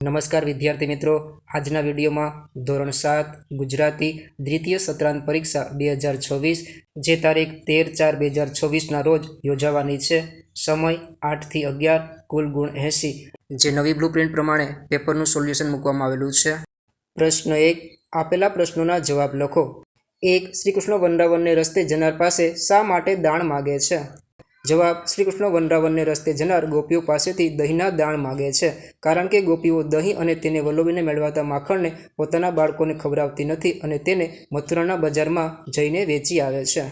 નમસ્કાર વિદ્યાર્થી મિત્રો, આજના વિડીયોમાં ધોરણ 7 ગુજરાતી દ્વિતીય સત્રાંત પરીક્ષા 2024 જે તારીખ 13/4/2024ના રોજ યોજાવાની છે. સમય 8 થી 11, કુલ ગુણ 80. જે નવી બ્લુપ્રિન્ટ પ્રમાણે પેપરનું સોલ્યુશન મૂકવામાં આવેલું છે. પ્રશ્ન 1, આપેલા પ્રશ્નોના જવાબ લખો. 1. શ્રી કૃષ્ણ વૃંદાવનને રસ્તે જનાર પાસે શા માટે દાણ માગે છે? જવાબ: શ્રી કૃષ્ણ વૃંદાવનને રસ્તે જનાર ગોપીઓ પાસેથી દહીંના દાણ માગે છે, કારણ કે ગોપીઓ દહીં અને તેને વલોવીને મેળવાતા માખણને પોતાના બાળકોને ખવડાવતી નથી અને તેને મથુરાના બજારમાં જઈને વેચી આવે છે.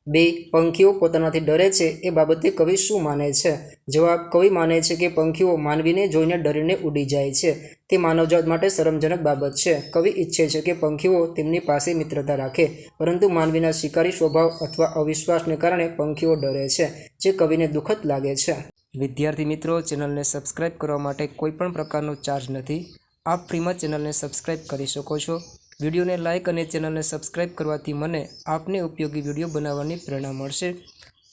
2. પંખીઓ પોતાનાથી ડરે છે એ બાબતે કવિ શું માને છે? જવાબ: કવિ માને છે કે પંખીઓ માનવીને જોઈને ડરીને ઉડી જાય છે. તે માનવજાત માટે શરમજનક બાબત છે. કવિ ઈચ્છે છે કે પંખીઓ તેમની પાસે મિત્રતા રાખે, પરંતુ માનવીના શિકારી સ્વભાવ અથવા અવિશ્વાસને કારણે પંખીઓ ડરે છે, જે કવિને દુઃખદ લાગે છે. વિદ્યાર્થી મિત્રો, ચેનલને સબસ્ક્રાઇબ કરવા માટે કોઈપણ પ્રકારનો ચાર્જ નથી. આપ ફ્રીમાં ચેનલને સબસ્ક્રાઇબ કરી શકો છો. વિડીયોને લાઇક અને ચેનલને સબસ્ક્રાઇબ કરવાથી મને આપને ઉપયોગી વિડીયો બનાવવાની પ્રેરણા મળશે.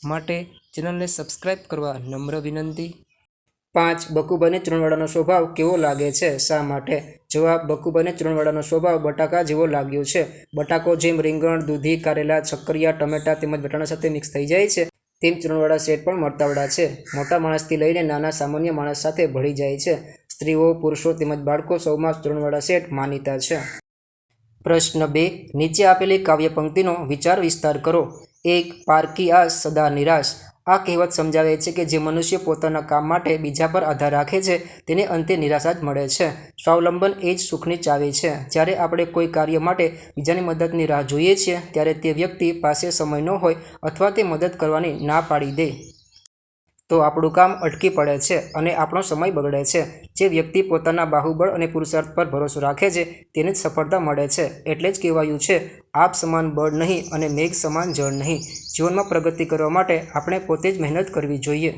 માટે ચેનલને સબસ્ક્રાઇબ કરવા નમ્ર વિનંતી. 5. બકુબાને ચૂરણવાળાનો સ્વભાવ કેવો લાગે છે? શા માટે? જવાબ: બકુબાને ચૂરણવાળાનો સ્વભાવ બટાકા જેવો લાગ્યો છે. બટાકો જેમ રીંગણ, દૂધી, કારેલા, શક્કરિયા, ટમેટા તેમજ વટાણા સાથે મિક્સ થઈ જાય છે, તેમ ચૂરણવાળા શેઠ પણ મળતાવળા છે. મોટા માણસથી લઈને નાના સામાન્ય માણસ સાથે ભળી જાય છે. સ્ત્રીઓ, પુરુષો તેમજ બાળકો સૌમાં ચૂરણવાળા શેઠ માનીતા છે. પ્રશ્ન 2, નીચે આપેલી કાવ્ય પંક્તિનો વિચાર વિસ્તાર કરો. 1. પારકી આસ સદા નિરાશ. આ કહેવત સમજાવે છે કે જે મનુષ્ય પોતાના કામ માટે બીજા પર આધાર રાખે છે, તેને અંતે નિરાશા જ મળે છે. સ્વાવલંબન એ જ સુખની ચાવી છે. જ્યારે આપણે કોઈ કાર્ય માટે બીજાની મદદની રાહ જોઈએ છીએ, ત્યારે તે વ્યક્તિ પાસે સમય ન હોય અથવા તે મદદ કરવાની ના પાડી દે તો આપણું કામ અટકી પડે છે અને આપણો સમય બગડે છે. જે વ્યક્તિ પોતાના બાહુબળ અને પુરુષાર્થ પર ભરોસો રાખે છે, તેને જ સફળતા મળે છે. એટલે જ કહેવાયું છે, આપ સમાન બળ નહીં અને મેઘ સમાન જળ નહીં. જીવનમાં પ્રગતિ કરવા માટે આપણે પોતે જ મહેનત કરવી જોઈએ.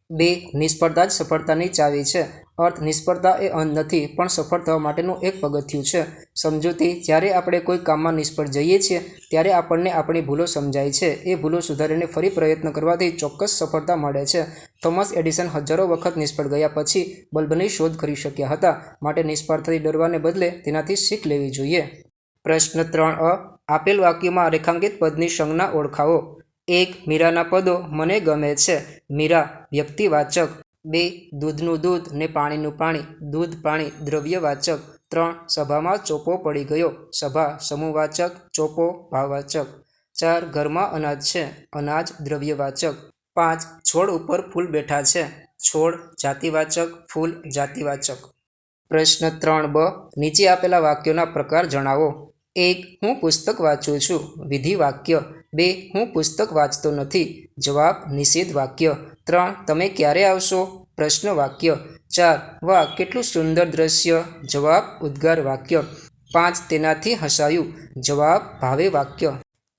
2. નિષ્ફળતા જ સફળતાની ચાવી છે. અર્થ: નિષ્ફળતા એ અંત નથી, પણ સફળ થવા માટેનું એક પગથિયું છે. સમજૂતી: જ્યારે આપણે કોઈ કામમાં નિષ્ફળ જઈએ છીએ, ત્યારે આપણને આપણી ભૂલો સમજાય છે. એ ભૂલો સુધારીને ફરી પ્રયત્ન કરવાથી ચોક્કસ સફળતા મળે છે. થોમસ એડિસન હજારો વખત નિષ્ફળ ગયા પછી બલ્બની શોધ કરી શક્યા હતા. માટે નિષ્ફળતાથી ડરવાને બદલે તેનાથી શીખ લેવી જોઈએ. પ્રશ્ન 3a, આપેલ વાક્યમાં રેખાંકિત પદની સંજ્ઞા ઓળખાવો. 1. મીરાના પદો મને ગમે છે. મીરા વ્યક્તિવાચક. 2. દૂધનું દૂધ ને પાણીનું પાણી. દૂધ, પાણી દ્રવ્યવાચક. 3. સભામાં ચોપો પડી ગયો. સભા સમૂહવાચક, ચોપો ભાવવાચક. 4. ઘરમાં અનાજ છે. અનાજ દ્રવ્યવાચક. 5. છોડ ઉપર ફૂલ બેઠા છે. છોડ જાતિવાચક, ફૂલ જાતિવાચક. પ્રશ્ન 3b, નીચે આપેલા વાક્યોના પ્રકાર જણાવો. 1. હું પુસ્તક વાંચું છું. વિધિ વાક્ય. 2. હું પુસ્તક વાંચતો નથી. જવાબ: નિષેધ વાક્ય. 3. તમે ક્યારે આવશો? પ્રશ્ન વાક્ય. 4. વાહ, કેટલું સુંદર દ્રશ્ય. જવાબ: ઉદ્ગાર વાક્ય. 5. તેનાથી હસાયું. જવાબ: ભાવે વાક્ય.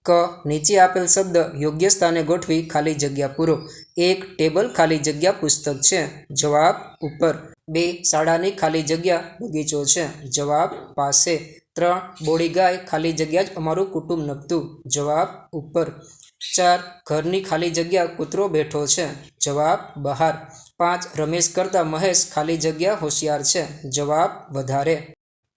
ક. નીચે આપેલ શબ્દ યોગ્ય સ્થાને ગોઠવી ખાલી જગ્યા પૂરો. 1. ટેબલ ખાલી જગ્યા પુસ્તક છે. જવાબ: ઉપર. 2. શાળાની ખાલી જગ્યા બગીચો છે. જવાબ: પાસે. 3. બોળી ગાય ખાલી જગ્યા જ અમારું કુટુંબ નભતું. જવાબ: ઉપર. 4. ઘરની ખાલી જગ્યા કૂતરો બેઠો છે. જવાબ: બહાર. 5. રમેશ કરતાં મહેશ ખાલી જગ્યા હોશિયાર છે. જવાબ: વધારે.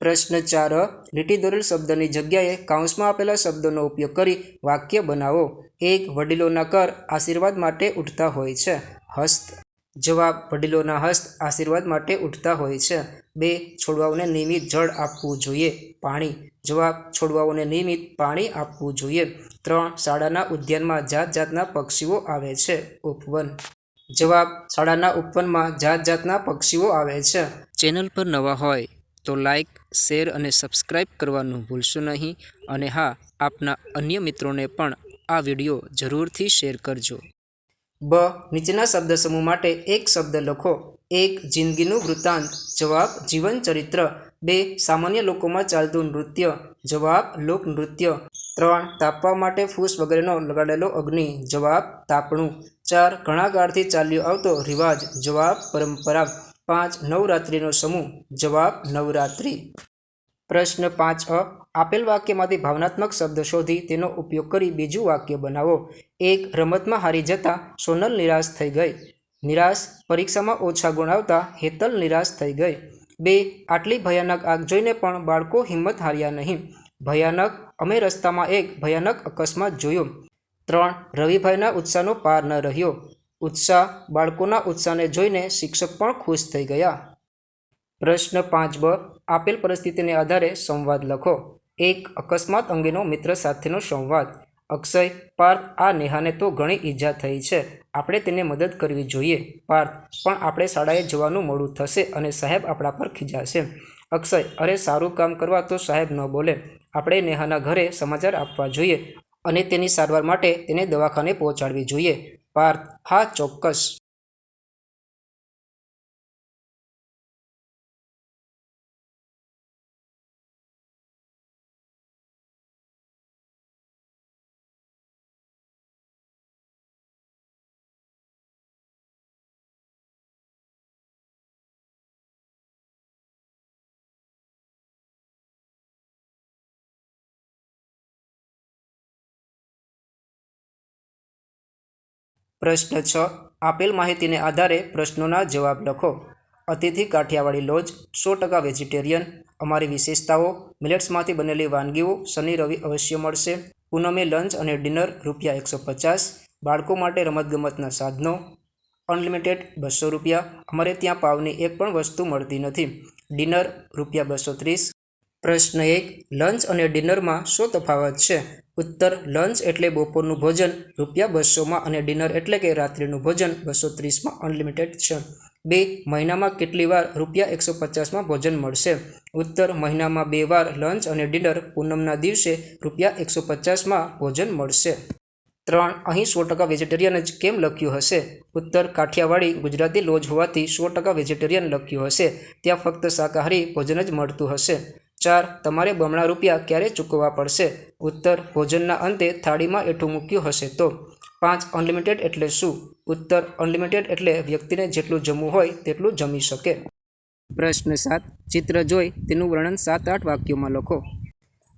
પ્રશ્ન 4a, લીટી દોરેલ શબ્દની જગ્યાએ કૌંસમાં આપેલા શબ્દોનો ઉપયોગ કરી વાક્ય બનાવો. 1. વડીલોના કર આશીર્વાદ માટે ઉઠતા હોય છે. હસ્ત. જવાબ: વડીલોના હસ્ત આશીર્વાદ માટે ઉઠતા હોય છે. 2. છોડવાઓને નિયમિત જળ આપવું જોઈએ. પાણી. જવાબ: છોડવાઓને નિયમિત પાણી આપવું જોઈએ. 3. શાળાના ઉદ્યાનમાં જાત જાતના પક્ષીઓ આવે છે. ઉપવન. જવાબ: શાળાના ઉપવનમાં જાત જાતના પક્ષીઓ આવે છે. ચેનલ પર નવા હોય તો લાઇક, શેર અને સબસ્ક્રાઇબ કરવાનું ભૂલશો નહીં. અને હા, આપના અન્ય મિત્રોને પણ આ વિડીયો જરૂરથી શેર કરજો. બ. નીચેના શબ્દ સમૂહ માટે એક શબ્દ લખો. 1. જિંદગીનું વૃત્તાંત. જવાબ: જીવન ચરિત્ર. 2. સામાન્ય લોકોમાં ચાલતું નૃત્ય. જવાબ: લોકનૃત્ય. 3. તાપવા માટે ફૂસ વગેરેનો લગાડેલો અગ્નિ. જવાબ: તાપણું. 4. ઘણા કાળથી ચાલ્યો આવતો રિવાજ. જવાબ: પરંપરા. 5. નવરાત્રિનો સમૂહ. જવાબ: નવરાત્રિ. પ્રશ્ન 5a, આપેલ વાક્યમાંથી ભાવનાત્મક શબ્દ શોધી તેનો ઉપયોગ કરી બીજું વાક્ય બનાવો. 1. રમતમાં હારી જતાં સોનલ નિરાશ થઈ ગઈ. નિરાશ, પરીક્ષામાં ઓછા ગુણ આવતા હેતલ નિરાશ થઈ ગઈ. 2. આટલી ભયાનક આગ જોઈને પણ બાળકો હિંમત હાર્યા નહીં. ભયાનક, અમે રસ્તામાં એક ભયાનક અકસ્માત જોયો. 3. રવિભાઈના ઉત્સાહનો પાર ન રહ્યો. ઉત્સાહ, બાળકોના ઉત્સાહને જોઈને શિક્ષક પણ ખુશ થઈ ગયા. પ્રશ્ન 5બ, આપેલ પરિસ્થિતિને આધારે સંવાદ લખો. 1. અકસ્માત અંગેનો મિત્ર સાથેનો સંવાદ. અક્ષય, પાર્થ, આ નેહાને તો ઘણી ઈજા થઈ છે, આપણે તેને મદદ કરવી જોઈએ. પાર્થ, પણ આપણે શાળાએ જવાનું મોડું થશે અને સાહેબ આપણા પર ખીજાશે. અક્ષય, અરે સારું કામ કરવા તો સાહેબ ન બોલે, આપણે નેહાના ઘરે સમાચાર આપવા જોઈએ અને તેની સારવાર માટે તેને દવાખાને પહોંચાડવી જોઈએ. પાર્થ, હા ચોક્કસ. પ્રશ્ન 6. આપેલ માહિતીને આધારે પ્રશ્નોના જવાબ લખો. અતિથિ કાઠિયાવાડી લોજ, 100% વેજીટેરિયન. અમારી વિશેષતાઓ: મિલેટ્સમાંથી બનેલી વાનગીઓ શનિ રવિ અવશ્ય મળશે. પૂનમે લંચ અને ડિનર ₹150. બાળકો માટે રમતગમતના સાધનો અનલિમિટેડ ₹200. અમારે ત્યાં પાવની એક પણ વસ્તુ મળતી નથી. ડિનર ₹230. પ્રશ્ન 1. લંચ અને ડિનરમાં શું તફાવત છે? ઉત્તર: લંચ એટલે બપોરનું ભોજન ₹200માં અને ડિનર એટલે કે રાત્રિનું ભોજન ₹230માં અનલિમિટેડ છે. 2. મહિનામાં કેટલી વાર ₹150માં ભોજન મળશે? ઉત્તર: મહિનામાં 2 વાર લંચ અને ડિનર. પૂનમના દિવસે ₹150માં ભોજન મળશે. 3. અહીં 100% વેજીટેરિયન જ કેમ લખ્યું હશે? ઉત્તર: કાઠિયાવાડી ગુજરાતી લોજ હોવાથી 100% વેજીટેરિયન લખ્યું હશે. ત્યાં ફક્ત શાકાહારી ભોજન જ મળતું હશે. 4. તમારે બમણા રૂપિયા ક્યારે ચૂકવવા પડશે? ઉત્તર: ભોજનના અંતે થાળીમાં એઠું મૂક્યું હશે તો. 5. અનલિમિટેડ એટલે શું? ઉત્તર: અનલિમિટેડ એટલે વ્યક્તિને જેટલું જમવું હોય તેટલું જમી શકે. પ્રશ્ન 7. ચિત્ર જોઈ તેનું વર્ણન 7-8 વાક્યોમાં લખો.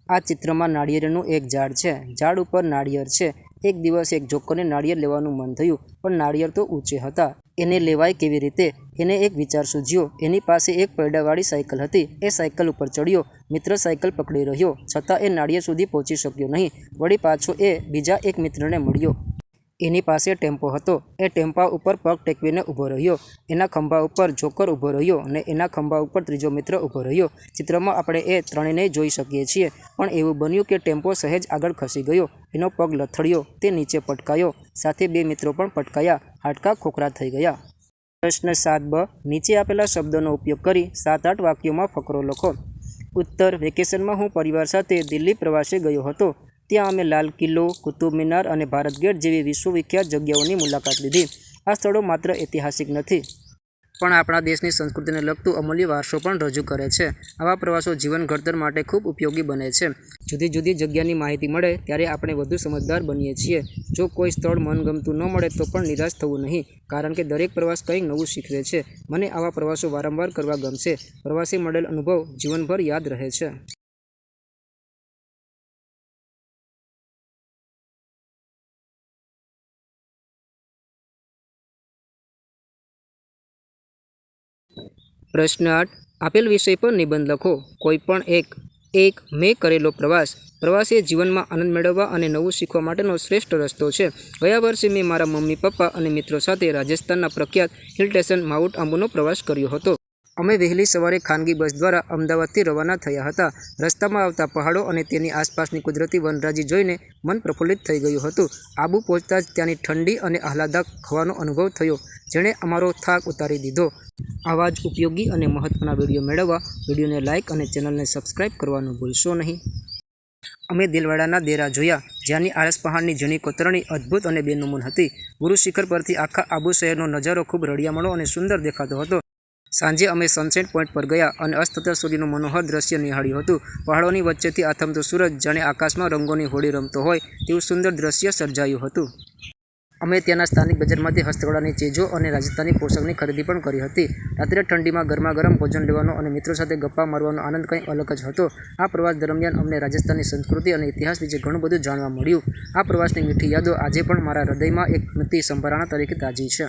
આ ચિત્રમાં નાળિયેરનું એક ઝાડ છે. ઝાડ ઉપર નાળિયેર છે. એક દિવસ એક જોકરને નાળિયેર લેવાનું મન થયું, પણ નાળિયેર તો ઊંચે હતા. એને લેવાય કેવી રીતે? એને એક વિચાર સૂઝ્યો. એની પાસે એક પૈડાવાળી સાયકલ હતી. એ સાયકલ ઉપર ચડ્યો. મિત્ર સાયકલ પકડી રહ્યો, છતાં એ નાળિયેર સુધી પહોંચી શક્યો નહીં. વળી પાછો એ બીજા એક મિત્રને મળ્યો. એની પાસે ટેમ્પો હતો. એ ટેમ્પા ઉપર પગ ટેકવીને ઊભો રહ્યો. એના ખંભા ઉપર જોકર ઊભો રહ્યો અને એના ખંભા ઉપર ત્રીજો મિત્ર ઊભો રહ્યો. ચિત્રમાં આપણે એ ત્રણેયને જોઈ શકીએ છીએ. પણ એવું બન્યું કે ટેમ્પો સહેજ આગળ ખસી ગયો. એનો પગ લથડ્યો. તે નીચે પટકાયો. સાથે બે મિત્રો પણ પટકાયા. હાડકાં ખોખરા થઈ ગયા. પ્રશ્ન 7બ. નીચે આપેલા શબ્દોનો ઉપયોગ કરી 7-8 વાક્યોમાં ફકરો લખો. ઉત્તર: વેકેશનમાં હું પરિવાર સાથે દિલ્હી પ્રવાસે ગયો હતો. ત્યાં અમે લાલ કિલ્લો, કુતુબ મિનાર અને ભારત ગેટ જેવી વિશ્વવિખ્યાત જગ્યાઓની મુલાકાત લીધી. આ સ્થળો માત્ર ઐતિહાસિક નથી, પણ આપણા દેશની સંસ્કૃતિને લગતું અમૂલ્ય વારસો પણ રજૂ કરે છે. આવા પ્રવાસો જીવન ઘડતર માટે ખૂબ ઉપયોગી બને છે. જુદી જુદી જગ્યાની માહિતી મળે ત્યારે આપણે વધુ સમજદાર બનીએ છીએ. જો કોઈ સ્થળ મનગમતું ન મળે તો પણ નિરાશ થવું નહીં, કારણ કે દરેક પ્રવાસ કંઈક નવું શીખવે છે. મને આવા પ્રવાસો વારંવાર કરવા ગમશે. પ્રવાસે મળેલ અનુભવ જીવનભર યાદ રહે છે. પ્રશ્ન 8. આપેલ વિષય પર નિબંધ લખો. કોઈ પણ એક. 1. મેં કરેલો પ્રવાસ. પ્રવાસ એ જીવનમાં આનંદ મેળવવા અને નવું શીખવા માટેનો શ્રેષ્ઠ રસ્તો છે. ગયા વર્ષે મેં મારા મમ્મી પપ્પા અને મિત્રો સાથે રાજસ્થાનના પ્રખ્યાત હિલ સ્ટેશન માઉન્ટ આબુનો પ્રવાસ કર્યો હતો. અમે વહેલી સવારે ખાનગી બસ દ્વારા અમદાવાદથી રવાના થયા હતા. રસ્તામાં આવતા પહાડો અને તેની આસપાસની કુદરતી વનરાજી જોઈને મન પ્રફુલ્લિત થઈ ગયું હતું. આબુ પહોંચતા જ ત્યાંની ઠંડી અને આહલાદક હવાનો અનુભવ થયો, જેણે અમારો થાક ઉતારી દીધો. આવા જ ઉપયોગી અને મહત્ત્વના વિડીયો મેળવવા વિડીયોને લાઇક અને ચેનલને સબસ્ક્રાઇબ કરવાનું ભૂલશો નહીં. અમે દિલવાડાના દેરા જોયા, જ્યાંની આળસ પહાડની ઝીણી કોતરણી અદ્ભુત અને બેનમૂન હતી. ગુરુ શિખર પરથી આખા આબુ શહેરનો નજારો ખૂબ રળિયામણો અને સુંદર દેખાતો હતો. સાંજે અમે સનસેટ પોઈન્ટ પર ગયા અને અસ્ત થતા સૂર્યનું મનોહર દ્રશ્ય નિહાળ્યું હતું. પહાડોની વચ્ચેથી આથમતો સૂરજ જાણે આકાશમાં રંગોની હોળી રમતો હોય તેવું સુંદર દ્રશ્ય સર્જાયું હતું. અમે ત્યાંના સ્થાનિક બજારમાંથી હસ્તકળાની ચીજો અને રાજસ્થાની પોશાકની ખરીદી પણ કરી હતી. રાત્રે ઠંડીમાં ગરમાગરમ ભોજન લેવાનો અને મિત્રો સાથે ગપ્પા મારવાનો આનંદ કંઈ અલગ જ હતો. આ પ્રવાસ દરમિયાન અમને રાજસ્થાનની સંસ્કૃતિ અને ઇતિહાસ વિશે ઘણું બધું જાણવા મળ્યું. આ પ્રવાસની મીઠી યાદો આજે પણ મારા હૃદયમાં એક સ્મૃતિ સંભારણા તરીકે તાજી છે.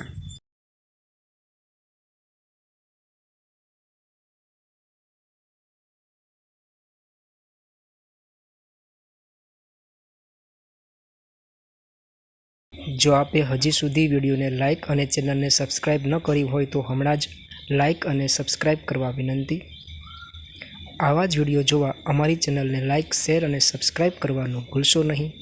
જો આપે હજી સુધી વિડીયોને લાઇક અને ચેનલને સબસ્ક્રાઇબ ન કરી હોય તો હમણાં જ લાઇક અને સબસ્ક્રાઇબ કરવા વિનંતી. આવા જ વિડીયો જોવા અમારી ચેનલને લાઇક, શેર અને સબસ્ક્રાઇબ કરવાનું ભૂલશો નહીં.